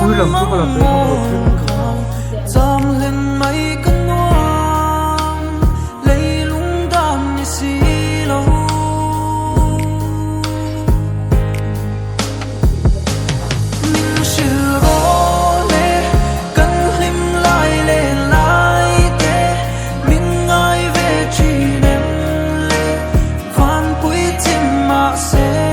vui lòng cứ vào làm dám lên mấy cơn ngoan lấy lung đam như xí lâu mình chưa rõ lẽ cần lim lại lệ lại thế mình ai về chỉ nem lệ van quý tim mà sẽ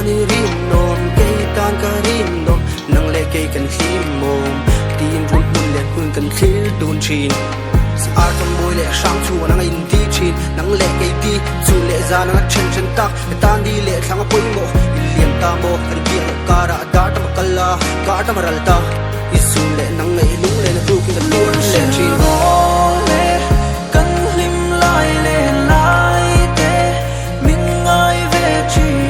ni rim nom kay tan ka rim nom nang le kay kan khim mom tin run hun le hun kan khil dun chin si ar kam boy le sang chu nang in ti chin nang le kay ti chu le za nang chen chen tak tan di le thang poi mo liam ta mo kan ti ka ra da ta kala ka ta maral ta isu le nang ngai lu le na tu kin kan tuan le chin le kan lim lai le lai te min ngai ve chin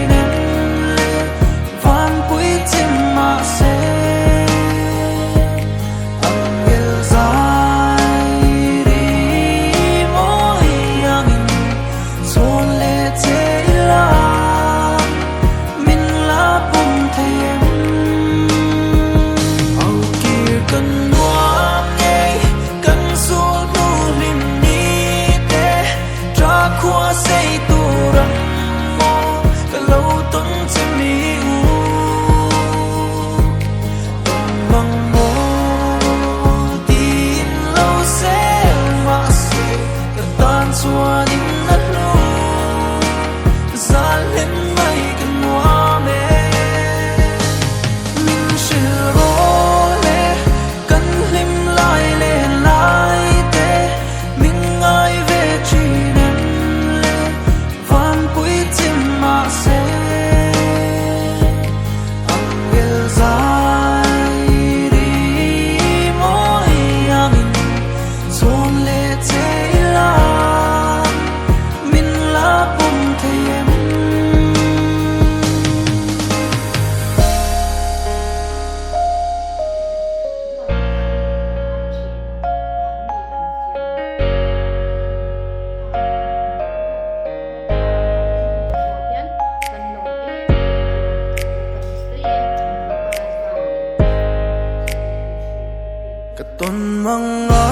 tuần mga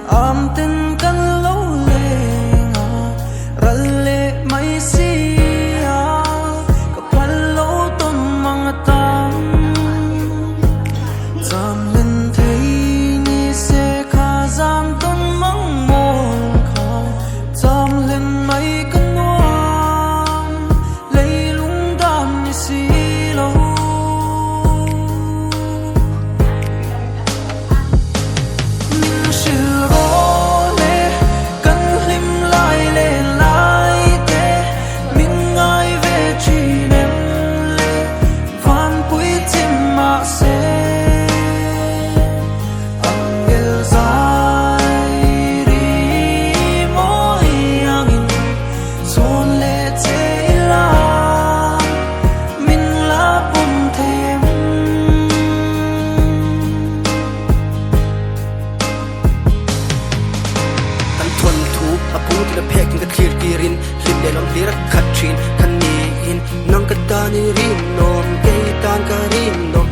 am tin kan lâu lên ralle mai sia kapal lâu tuần mga tam jam lên thấy ni se kha jam tuần mang mol kha jam lên mai kan ngoan lấy lung đam ni si lâu khát chín khăn ni in nang ka ta ni rim nom kay tan ka rim nom